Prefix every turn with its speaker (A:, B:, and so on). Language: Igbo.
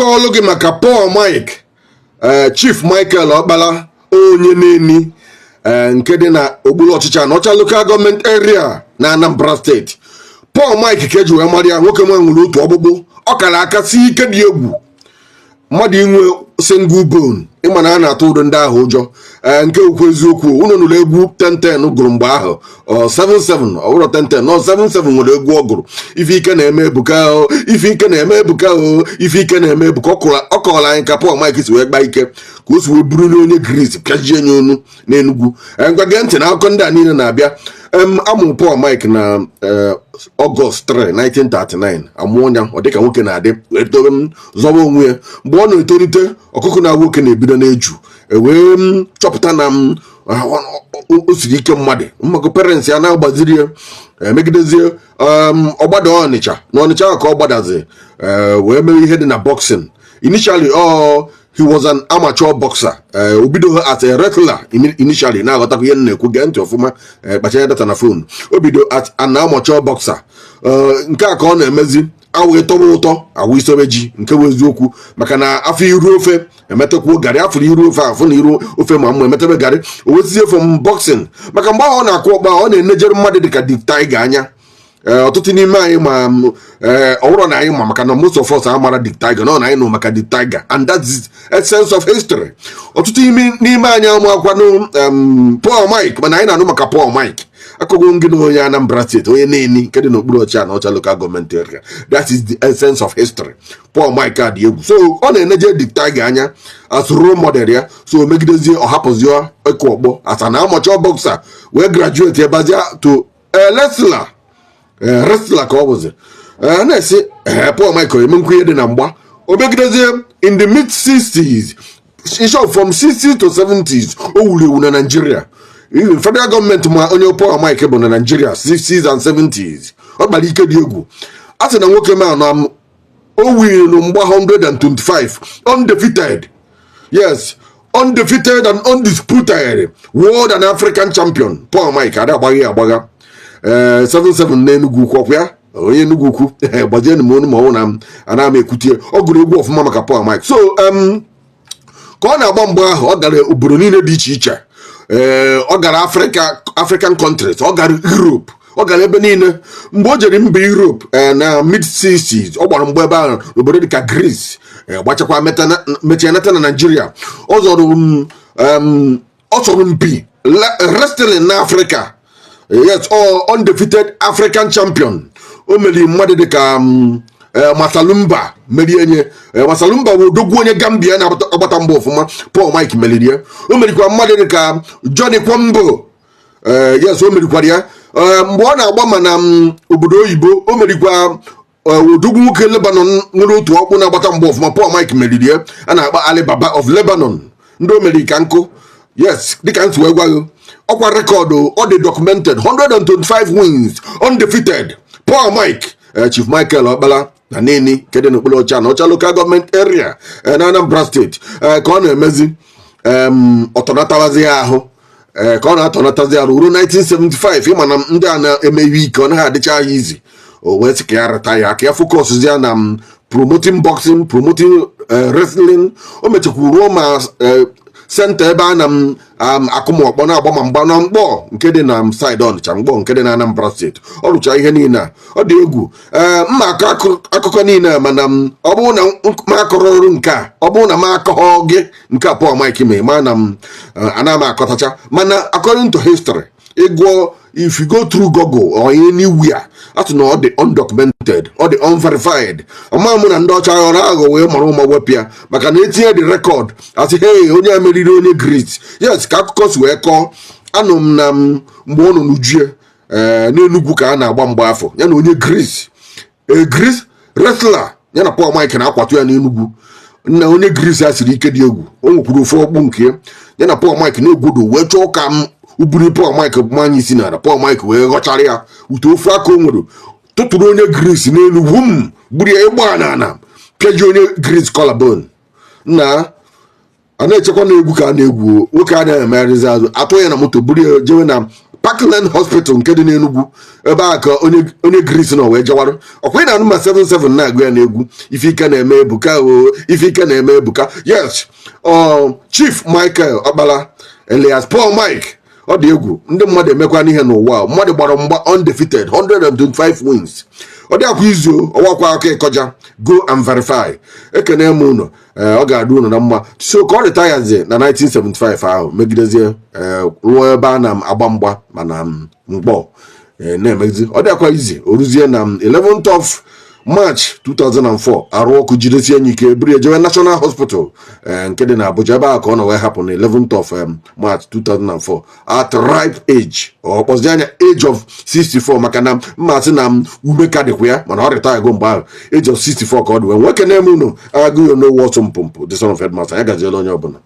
A: akọọlụ gị maka Paul Mike Chief Michael Okpala onye Neni nke dị na okpuru ọchịchị Anọcha local government area na Anambra State. Paul Mike ka eji wee mara ya, nwoke nwa nwere otu ọgbụgbụ ọ kara aka si ike dị egwu, mmadụ inwe single bone, ịma na a na-atụ ụdọ ndị ahụ ụjọ nke ukwu eziokwu. Unu nụrụ egwu 10-10 gụrụ mgbe ahụ 7-7 ọ bụrụ 10-10 nọ 7-7 nwere egwu ọ gụrụ, ife ike na-eme ebuka o, ife ike na-eme ebuka o, ife ike na-eme ebuka. Ọ kọrọ anyị ka Paul Mike si wee gba ike ka o si wee buru n'onye Gris pịajie nye onu n'Enugu. Ngwa gee ntị na akụkọ ndị a niile na-abịa. Amụrụ Paul Mike na Ọgọst 3, 1939 amụọ ya ọ dịka nwoke na-adị wee tobe zọba onwe ya. Mgbe ọ na-etolite ọkụkụ na nwoke na-ebido n'eju wee chọpụta na o siri ike mmadụ parents ya na-agbaziri ya megidezie ọgbada Ọnịcha na Ọnịcha ahụ ka ọ gbadazi wee mere ihe dị na boxing. Initially he was an amateur boxer. Obido as a wrestler initially. Na aghọtakwa ihe na-ekwu, gee ntị ọfụma, kpachara data na phone. Obido as an amateur boxer. Nke a ka ọ na-emezi awụ ịtọrọ ụtọ awụ isobe ji, nke bụ eziokwu, maka na afọ iru ofe emetakwu garị, afọ iru ofe afọ na iru ofe ma mma emetebe garị. O wesizie from boxing, maka mgbe ahụ ọ na-akụ ọkpa ọ na-enejere mmadụ dịka D3ATH anya. Ọtụtụ n'ime anyị ma ọwụrụ na anyị ma, maka na most of us amara D3ATH nọ na anyị nụ maka D3ATH, and that's a sense of history. Ọtụtụ n'ime anyị amụakwanụ Paul Mike, mana anyị na-anụ maka Paul Mike akụkọ ngị na onye Anambra State, onye Neni nke dị n'okpuru ọchịchị Anọcha local government area. That is the essence of history. Paul Mike adị egwu, so ọ na-eneje D3ATH anya as role model ya. So megidezie ọ hapụzie ịkụ ọkpọ as an amateur boxer wee graduate ebazia to wrestler ka ọ bụzi. Na-esi Paul Michael eme nkwenye dị na mgba. O megidezie in the mid 60s, in short from 60s to 70s, o wuru ewu na Nigeria. Even federal government ma onye Paul Mike bụ na Nigeria 60s and 70s. Ọ kpara ike dị egwu. A sị na nwoke ma na o wuru mgba 125 undefeated. Yes, undefeated and undisputed world and African champion. Paul Mike ada agbaghị agbaga 7-7 n'Enugu kwọkwa ya, onye Enugu ukwu gbazie na monu ma ọ na ana m ekwutie. Ọ gụrụ egwu ọfụma maka Paul Mike. So ka ọ na-agba mgbe ahụ ọ gara obodo niile dị iche iche. Ọ gara African countries, ọ gara Europe, ọ gara ebe niile. Mgbe o jere mba Europe na mid 60s, ọ gbara mgbe ebe ahụ n'obodo dịka Greece, gbachakwa mechie nata na Nigeria. Ọ zọrọ mpi wrestling na Africa. Yes, undefeated African champion. O meri mmadụ dịka Masalumba merie enye. Masalumba wụ odogwu onye Gambia na-agbata mgba ọfụma. Paul Mike meriri ya. O merikwa mmadụ dịka Johnny Kwango. Yes, o merikwara ya. Mgbe ọ na-agba ma na obodo oyibo, o merikwa odogwu nwoke Lebanon nwere otu ọkpụ na-agbata mgba ọfụma. Paul Mike meriri ya. A na-akpa Ali Baba of Lebanon. Ndị o meri ka nkụ. Yes, dịka ntị wee gwa gị. Ọkwa rekọdụ ọ dị documented 125 wins undefeated. Paul Mike Chief Michael Okpala na Neni kedụ n'okpuru ọchịchị Anọcha local government area na Anambra State ka ọ na-emezi ọtọnatawazi ahụ ka ọ na-atọnatazi arụ ruo 1975. Ịma na ndị a na-eme ihe ike ọ naghị adịcha ya izi. O wee sị ka ya reta ya, ka ya focus ya na promoting boxing, promoting wrestling. O mechakwa ruo ma senta ebe a na akụmọkpọ na-agba ma mgba na mkpọ nke dị na side Ọnịcha, mkpọ nke dị na Anambra State. Ọ rụcha ihe niile a, ọ dị egwu. Mma akọ akụkọ niile, mana ọ bụrụ na m akọrọ ọrụ nke a, ọ bụrụ na m akọghọ gị nke a Paul Mike mee, ma na ana m akọtacha. Mana according to history, ịgụọ, if you go through Google or anywhere, atụ na ọ dị undocumented, ọ dị unverified. Ọma mụ na ndị ọcha ọrụ aghọ wee mara ụma wepụ ya, maka na etinye dị rekọd asị hey onye a meriri onye Greece. Yes, ka akụkọ si wee kọọ. Anụ m na mgbe ọ nọ n'Ujie n'Enugu ka a na-agba mgba afọ ya na onye Greece. Greece wrestler ya na Paul Mike na-akwatu ya n'Enugu. Na onye Greece a siri ike dị egwu. O nwekwuru ofe ọkpụ nke ya na Paul Mike na-egwodo wee chọọ ka ubiri Paul Mike bụ anyị isi n'ala. Paul Mike wee ghọchara ya ute ofe aka o nwere, tụtụrụ onye Greece n'elu wum gburu ya ịgba n'ala, pịaji onye Greece collarbone. Na a na-echekwa na egwu ka a na-egwu, nwoke a na-emegharịzi azụ, atụ ya na moto buru ya jewe na Parkland Hospital nke dị n'Enugu ebe a ka onye Greece nọ wee jewarụ ọkwa ị na-anụ ma 77 na-agụ ya n'egwu ife ike na-eme ebuka ife ike na-eme ebuka. Yes, Chief Michael Okpala Elias Paul Mike ọ dị egwu ndị mmadụ emekwa n'ihe n'ụwa mmadụ gbara mgba undefeated 125 wins ọ dị akwa izu ọwakwa aka ịkọja go and verify ekene m ụnụ ọ ga-adị ụnụ na mma so ka ọ rịtayazi na 1975 ahụ megidezie ruo ebe a na-agba mgba mana mgbọ na-emezi ọ dị akwa izi o ruzie na 11th of March 2004 arụ ọkụ jidesie enyi ike buru ejewe National Hospital nke dị na Abuja ebe a ka ọ na wee hapụ na 11th of March 2004 at ripe age ọ kpọzi anya age of 64 maka na mmasị na ume ka dịkwa ya mana ọ rịta ego mgbe ahụ age of 64 ka ọ dị wee nwoke na-eme unu agụghị n'owu ọsọ mpụmpụ the son of headmaster ya gaziela onye ọbụla.